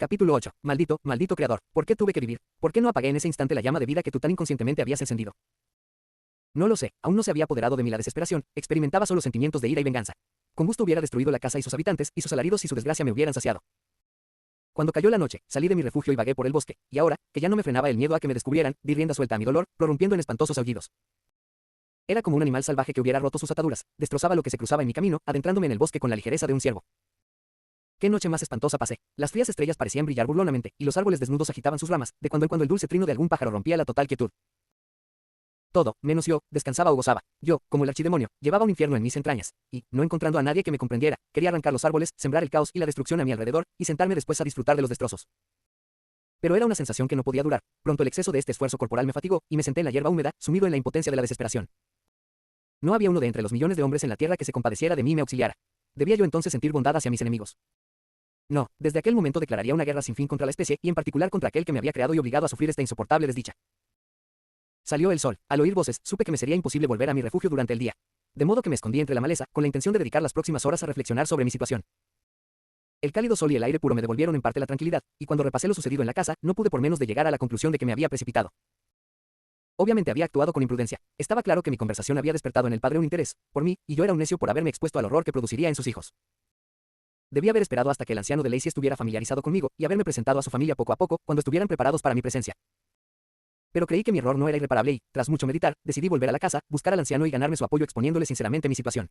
Capítulo 8. Maldito, maldito creador. ¿Por qué tuve que vivir? ¿Por qué no apagué en ese instante la llama de vida que tú tan inconscientemente habías encendido? No lo sé, aún no se había apoderado de mí la desesperación, experimentaba solo sentimientos de ira y venganza. Con gusto hubiera destruido la casa y sus habitantes, y sus alaridos y su desgracia me hubieran saciado. Cuando cayó la noche, salí de mi refugio y vagué por el bosque, y ahora, que ya no me frenaba el miedo a que me descubrieran, di rienda suelta a mi dolor, prorrumpiendo en espantosos aullidos. Era como un animal salvaje que hubiera roto sus ataduras, destrozaba lo que se cruzaba en mi camino, adentrándome en el bosque con la ligereza de un ciervo. Qué noche más espantosa pasé. Las frías estrellas parecían brillar burlonamente, y los árboles desnudos agitaban sus ramas, de cuando en cuando el dulce trino de algún pájaro rompía la total quietud. Todo, menos yo, descansaba o gozaba. Yo, como el archidemonio, llevaba un infierno en mis entrañas, y, no encontrando a nadie que me comprendiera, quería arrancar los árboles, sembrar el caos y la destrucción a mi alrededor, y sentarme después a disfrutar de los destrozos. Pero era una sensación que no podía durar. Pronto el exceso de este esfuerzo corporal me fatigó, y me senté en la hierba húmeda, sumido en la impotencia de la desesperación. No había uno de entre los millones de hombres en la tierra que se compadeciera de mí y me auxiliara. ¿Debía yo entonces sentir bondad hacia mis enemigos? No, desde aquel momento declararía una guerra sin fin contra la especie, y en particular contra aquel que me había creado y obligado a sufrir esta insoportable desdicha. Salió el sol. Al oír voces, supe que me sería imposible volver a mi refugio durante el día. De modo que me escondí entre la maleza, con la intención de dedicar las próximas horas a reflexionar sobre mi situación. El cálido sol y el aire puro me devolvieron en parte la tranquilidad, y cuando repasé lo sucedido en la casa, no pude por menos de llegar a la conclusión de que me había precipitado. Obviamente había actuado con imprudencia. Estaba claro que mi conversación había despertado en el padre un interés por mí, y yo era un necio por haberme expuesto al horror que produciría en sus hijos. Debía haber esperado hasta que el anciano de Lacey estuviera familiarizado conmigo, y haberme presentado a su familia poco a poco, cuando estuvieran preparados para mi presencia. Pero creí que mi error no era irreparable y, tras mucho meditar, decidí volver a la casa, buscar al anciano y ganarme su apoyo exponiéndole sinceramente mi situación.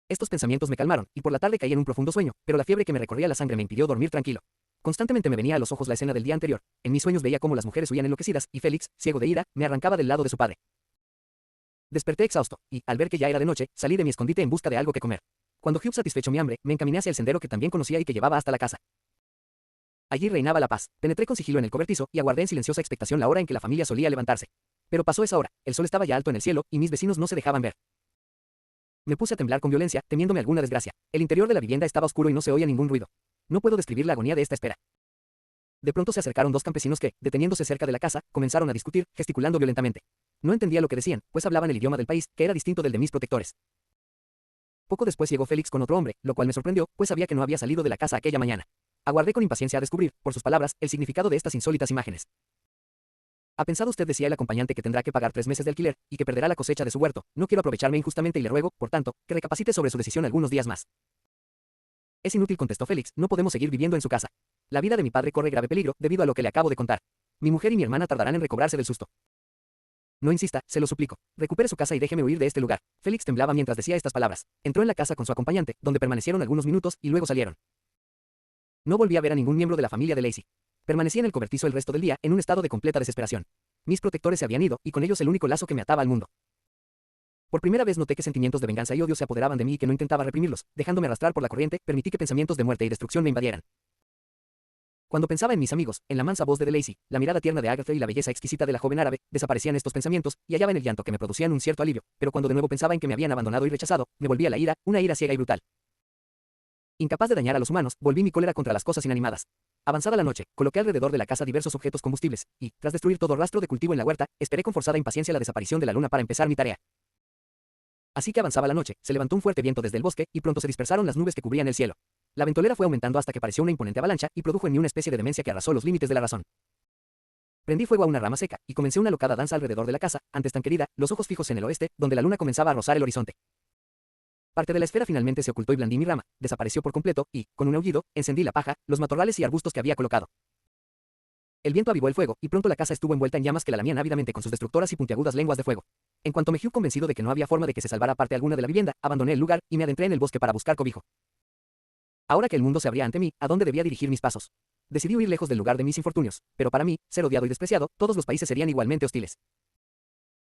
Estos pensamientos me calmaron, y por la tarde caí en un profundo sueño, pero la fiebre que me recorría la sangre me impidió dormir tranquilo. Constantemente me venía a los ojos la escena del día anterior. En mis sueños veía cómo las mujeres huían enloquecidas, y Félix, ciego de ira, me arrancaba del lado de su padre. Desperté exhausto, y, al ver que ya era de noche, salí de mi escondite en busca de algo que comer. Cuando Hugh satisfecho mi hambre, me encaminé hacia el sendero que también conocía y que llevaba hasta la casa. Allí reinaba la paz. Penetré con sigilo en el cobertizo y aguardé en silenciosa expectación la hora en que la familia solía levantarse. Pero pasó esa hora, el sol estaba ya alto en el cielo, y mis vecinos no se dejaban ver. Me puse a temblar con violencia, temiéndome alguna desgracia. El interior de la vivienda estaba oscuro y no se oía ningún ruido. No puedo describir la agonía de esta espera. De pronto se acercaron dos campesinos que, deteniéndose cerca de la casa, comenzaron a discutir, gesticulando violentamente. No entendía lo que decían, pues hablaban el idioma del país, que era distinto del de mis protectores. Poco después llegó Félix con otro hombre, lo cual me sorprendió, pues sabía que no había salido de la casa aquella mañana. Aguardé con impaciencia a descubrir, por sus palabras, el significado de estas insólitas imágenes. ¿Ha pensado usted, decía el acompañante, que tendrá que pagar 3 meses de alquiler, y que perderá la cosecha de su huerto? No quiero aprovecharme injustamente y le ruego, por tanto, que recapacite sobre su decisión algunos días más. Es inútil, contestó Félix, no podemos seguir viviendo en su casa. La vida de mi padre corre grave peligro, debido a lo que le acabo de contar. Mi mujer y mi hermana tardarán en recobrarse del susto. No insista, se lo suplico. Recupere su casa y déjeme huir de este lugar. Félix temblaba mientras decía estas palabras. Entró en la casa con su acompañante, donde permanecieron algunos minutos, y luego salieron. No volví a ver a ningún miembro de la familia de Lacey. Permanecí en el cobertizo el resto del día, en un estado de completa desesperación. Mis protectores se habían ido, y con ellos el único lazo que me ataba al mundo. Por primera vez noté que sentimientos de venganza y odio se apoderaban de mí y que no intentaba reprimirlos. Dejándome arrastrar por la corriente, permití que pensamientos de muerte y destrucción me invadieran. Cuando pensaba en mis amigos, en la mansa voz de Lacey, la mirada tierna de Agatha y la belleza exquisita de la joven árabe, desaparecían estos pensamientos, y hallaba en el llanto que me producían un cierto alivio, pero cuando de nuevo pensaba en que me habían abandonado y rechazado, me volvía la ira, una ira ciega y brutal. Incapaz de dañar a los humanos, volví mi cólera contra las cosas inanimadas. Avanzada la noche, coloqué alrededor de la casa diversos objetos combustibles, y, tras destruir todo rastro de cultivo en la huerta, esperé con forzada impaciencia la desaparición de la luna para empezar mi tarea. Así que avanzaba la noche, se levantó un fuerte viento desde el bosque, y pronto se dispersaron las nubes que cubrían el cielo. La ventolera fue aumentando hasta que pareció una imponente avalancha, y produjo en mí una especie de demencia que arrasó los límites de la razón. Prendí fuego a una rama seca, y comencé una locada danza alrededor de la casa, antes tan querida, los ojos fijos en el oeste, donde la luna comenzaba a rozar el horizonte. Parte de la esfera finalmente se ocultó y blandí mi rama, desapareció por completo, y, con un aullido, encendí la paja, los matorrales y arbustos que había colocado. El viento avivó el fuego, y pronto la casa estuvo envuelta en llamas que la lamían ávidamente con sus destructoras y puntiagudas lenguas de fuego. En cuanto me hube convencido de que no había forma de que se salvara parte alguna de la vivienda, abandoné el lugar, y me adentré en el bosque para buscar cobijo. Ahora que el mundo se abría ante mí, ¿a dónde debía dirigir mis pasos? Decidí huir lejos del lugar de mis infortunios, pero para mí, ser odiado y despreciado, todos los países serían igualmente hostiles.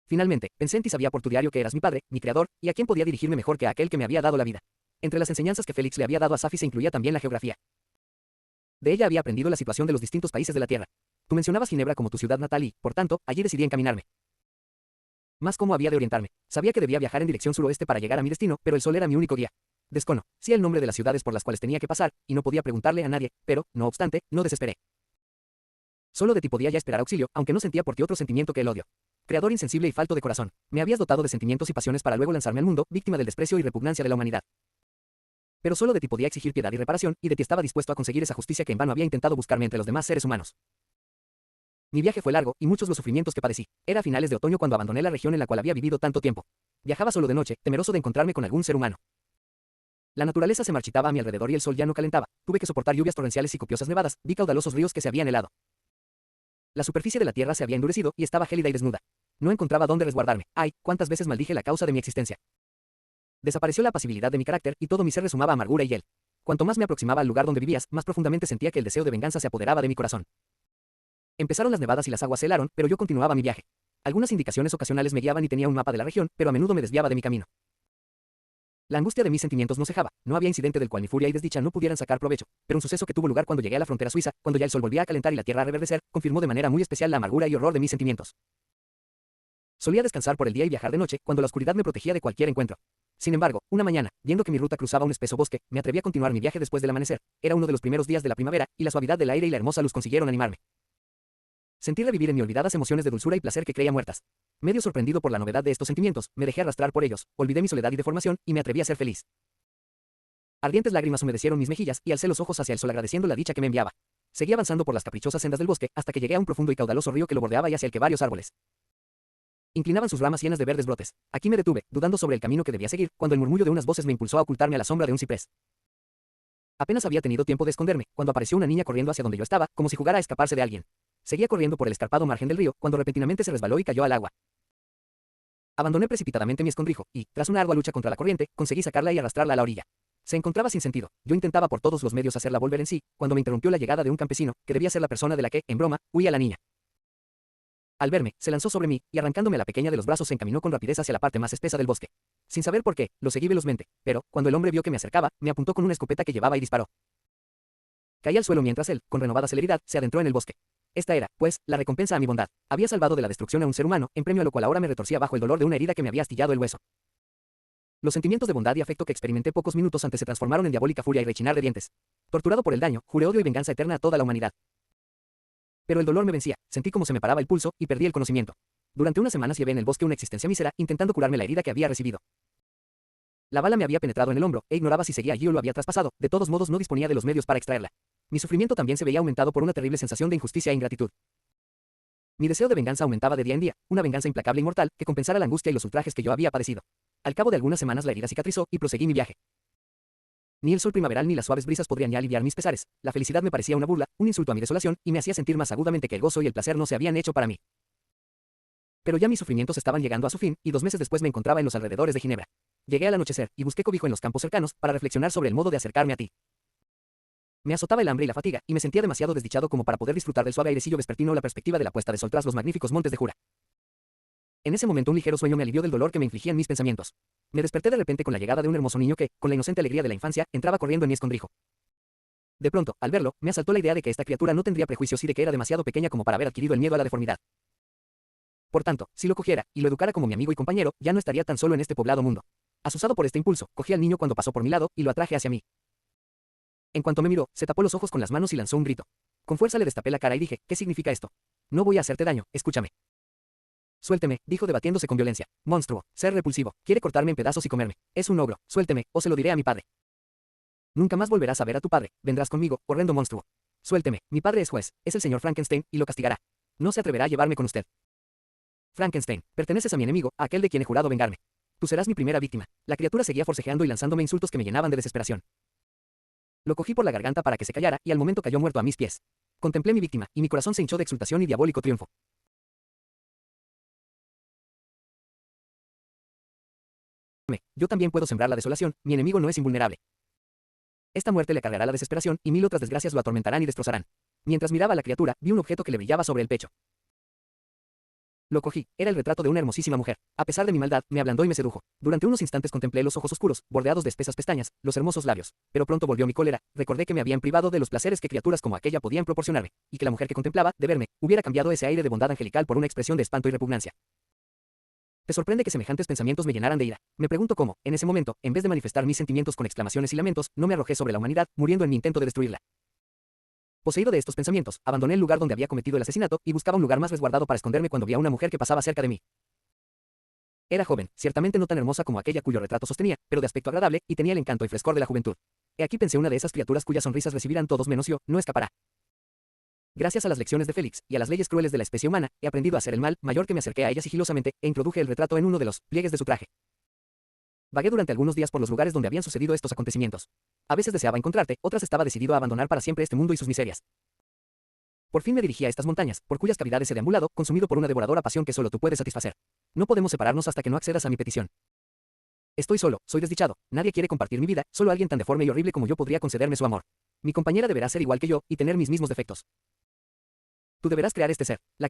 Finalmente, pensé en ti, sabía por tu diario que eras mi padre, mi creador, y a quién podía dirigirme mejor que a aquel que me había dado la vida. Entre las enseñanzas que Félix le había dado a Safi se incluía también la geografía. De ella había aprendido la situación de los distintos países de la Tierra. Tú mencionabas Ginebra como tu ciudad natal y, por tanto, allí decidí encaminarme. Más cómo había de orientarme. Sabía que debía viajar en dirección suroeste para llegar a mi destino, pero el sol era mi único guía. Desconocía el nombre de las ciudades por las cuales tenía que pasar, y no podía preguntarle a nadie, pero, no obstante, no desesperé. Solo de ti podía ya esperar auxilio, aunque no sentía por ti otro sentimiento que el odio. Creador insensible y falto de corazón, me habías dotado de sentimientos y pasiones para luego lanzarme al mundo, víctima del desprecio y repugnancia de la humanidad. Pero solo de ti podía exigir piedad y reparación, y de ti estaba dispuesto a conseguir esa justicia que en vano había intentado buscarme entre los demás seres humanos. Mi viaje fue largo, y muchos los sufrimientos que padecí. Era a finales de otoño cuando abandoné la región en la cual había vivido tanto tiempo. Viajaba solo de noche, temeroso de encontrarme con algún ser humano. La naturaleza se marchitaba a mi alrededor y el sol ya no calentaba. Tuve que soportar lluvias torrenciales y copiosas nevadas, vi caudalosos ríos que se habían helado. La superficie de la tierra se había endurecido y estaba gélida y desnuda. No encontraba dónde resguardarme. Ay, cuántas veces maldije la causa de mi existencia. Desapareció la apacibilidad de mi carácter y todo mi ser resumaba amargura y hiel. Cuanto más me aproximaba al lugar donde vivías, más profundamente sentía que el deseo de venganza se apoderaba de mi corazón. Empezaron las nevadas y las aguas se helaron, pero yo continuaba mi viaje. Algunas indicaciones ocasionales me guiaban y tenía un mapa de la región, pero a menudo me desviaba de mi camino. La angustia de mis sentimientos no cejaba, no había incidente del cual mi furia y desdicha no pudieran sacar provecho, pero un suceso que tuvo lugar cuando llegué a la frontera suiza, cuando ya el sol volvía a calentar y la tierra a reverdecer, confirmó de manera muy especial la amargura y horror de mis sentimientos. Solía descansar por el día y viajar de noche, cuando la oscuridad me protegía de cualquier encuentro. Sin embargo, una mañana, viendo que mi ruta cruzaba un espeso bosque, me atreví a continuar mi viaje después del amanecer. Era uno de los primeros días de la primavera, y la suavidad del aire y la hermosa luz consiguieron animarme. Sentí revivir en mí olvidadas emociones de dulzura y placer que creía muertas. Medio sorprendido por la novedad de estos sentimientos, me dejé arrastrar por ellos, olvidé mi soledad y deformación, y me atreví a ser feliz. Ardientes lágrimas humedecieron mis mejillas, y alcé los ojos hacia el sol agradeciendo la dicha que me enviaba. Seguí avanzando por las caprichosas sendas del bosque, hasta que llegué a un profundo y caudaloso río que lo bordeaba y hacia el que varios árboles inclinaban sus ramas llenas de verdes brotes. Aquí me detuve, dudando sobre el camino que debía seguir, cuando el murmullo de unas voces me impulsó a ocultarme a la sombra de un ciprés. Apenas había tenido tiempo de esconderme, cuando apareció una niña corriendo hacia donde yo estaba, como si jugara a escaparse de alguien. Seguía corriendo por el escarpado margen del río, cuando repentinamente se resbaló y cayó al agua. Abandoné precipitadamente mi escondrijo, y, tras una ardua lucha contra la corriente, conseguí sacarla y arrastrarla a la orilla. Se encontraba sin sentido. Yo intentaba por todos los medios hacerla volver en sí, cuando me interrumpió la llegada de un campesino, que debía ser la persona de la que, en broma, huía la niña. Al verme, se lanzó sobre mí, y arrancándome la pequeña de los brazos se encaminó con rapidez hacia la parte más espesa del bosque. Sin saber por qué, lo seguí velozmente, pero, cuando el hombre vio que me acercaba, me apuntó con una escopeta que llevaba y disparó. Caí al suelo mientras él, con renovada celeridad, se adentró en el bosque. Esta era, pues, la recompensa a mi bondad. Había salvado de la destrucción a un ser humano, en premio a lo cual ahora me retorcía bajo el dolor de una herida que me había astillado el hueso. Los sentimientos de bondad y afecto que experimenté pocos minutos antes se transformaron en diabólica furia y rechinar de dientes. Torturado por el daño, juré odio y venganza eterna a toda la humanidad. Pero el dolor me vencía, sentí como se me paraba el pulso, y perdí el conocimiento. Durante unas semanas llevé en el bosque una existencia mísera, intentando curarme la herida que había recibido. La bala me había penetrado en el hombro, e ignoraba si seguía allí o lo había traspasado, de todos modos no disponía de los medios para extraerla. Mi sufrimiento también se veía aumentado por una terrible sensación de injusticia e ingratitud. Mi deseo de venganza aumentaba de día en día, una venganza implacable y mortal, que compensara la angustia y los ultrajes que yo había padecido. Al cabo de algunas semanas la herida cicatrizó, y proseguí mi viaje. Ni el sol primaveral ni las suaves brisas podrían ya aliviar mis pesares. La felicidad me parecía una burla, un insulto a mi desolación, y me hacía sentir más agudamente que el gozo y el placer no se habían hecho para mí. Pero ya mis sufrimientos estaban llegando a su fin, y 2 meses después me encontraba en los alrededores de Ginebra. Llegué al anochecer, y busqué cobijo en los campos cercanos, para reflexionar sobre el modo de acercarme a ti. Me azotaba el hambre y la fatiga, y me sentía demasiado desdichado como para poder disfrutar del suave airecillo vespertino o la perspectiva de la puesta de sol tras los magníficos montes de Jura. En ese momento un ligero sueño me alivió del dolor que me infligían mis pensamientos. Me desperté de repente con la llegada de un hermoso niño que, con la inocente alegría de la infancia, entraba corriendo en mi escondrijo. De pronto, al verlo, me asaltó la idea de que esta criatura no tendría prejuicios y de que era demasiado pequeña como para haber adquirido el miedo a la deformidad. Por tanto, si lo cogiera, y lo educara como mi amigo y compañero, ya no estaría tan solo en este poblado mundo. Asusado por este impulso, cogí al niño cuando pasó por mi lado, y lo atraje hacia mí. En cuanto me miró, se tapó los ojos con las manos y lanzó un grito. Con fuerza le destapé la cara y dije, ¿qué significa esto? No voy a hacerte daño, escúchame. Suélteme, dijo debatiéndose con violencia. Monstruo, ser repulsivo, quiere cortarme en pedazos y comerme. Es un ogro, suélteme, o se lo diré a mi padre. Nunca más volverás a ver a tu padre, vendrás conmigo, horrendo monstruo. Suélteme, mi padre es juez, es el señor Frankenstein, y lo castigará. No se atreverá a llevarme con usted. Frankenstein, perteneces a mi enemigo, a aquel de quien he jurado vengarme. Tú serás mi primera víctima. La criatura seguía forcejeando y lanzándome insultos que me llenaban de desesperación. Lo cogí por la garganta para que se callara, y al momento cayó muerto a mis pies. Contemplé mi víctima, y mi corazón se hinchó de exultación y diabólico triunfo. Yo también puedo sembrar la desolación, mi enemigo no es invulnerable. Esta muerte le cargará la desesperación, y 1000 otras desgracias lo atormentarán y destrozarán. Mientras miraba a la criatura, vi un objeto que le brillaba sobre el pecho. Lo cogí, era el retrato de una hermosísima mujer. A pesar de mi maldad, me ablandó y me sedujo. Durante unos instantes contemplé los ojos oscuros, bordeados de espesas pestañas, los hermosos labios. Pero pronto volvió mi cólera, recordé que me habían privado de los placeres que criaturas como aquella podían proporcionarme, y que la mujer que contemplaba, de verme, hubiera cambiado ese aire de bondad angelical por una expresión de espanto y repugnancia. ¿Te sorprende que semejantes pensamientos me llenaran de ira? Me pregunto cómo, en ese momento, en vez de manifestar mis sentimientos con exclamaciones y lamentos, no me arrojé sobre la humanidad, muriendo en mi intento de destruirla. Poseído de estos pensamientos, abandoné el lugar donde había cometido el asesinato, y buscaba un lugar más resguardado para esconderme cuando vi a una mujer que pasaba cerca de mí. Era joven, ciertamente no tan hermosa como aquella cuyo retrato sostenía, pero de aspecto agradable, y tenía el encanto y frescor de la juventud. He aquí pensé una de esas criaturas cuyas sonrisas recibirán todos menos yo, no escapará. Gracias a las lecciones de Félix, y a las leyes crueles de la especie humana, he aprendido a hacer el mal mayor que me acerqué a ella sigilosamente, e introduje el retrato en uno de los pliegues de su traje. Vagué durante algunos días por los lugares donde habían sucedido estos acontecimientos. A veces deseaba encontrarte, otras estaba decidido a abandonar para siempre este mundo y sus miserias. Por fin me dirigí a estas montañas, por cuyas cavidades he deambulado, consumido por una devoradora pasión que solo tú puedes satisfacer. No podemos separarnos hasta que no accedas a mi petición. Estoy solo, soy desdichado, nadie quiere compartir mi vida, solo alguien tan deforme y horrible como yo podría concederme su amor. Mi compañera deberá ser igual que yo, y tener mis mismos defectos. Tú deberás crear este ser, la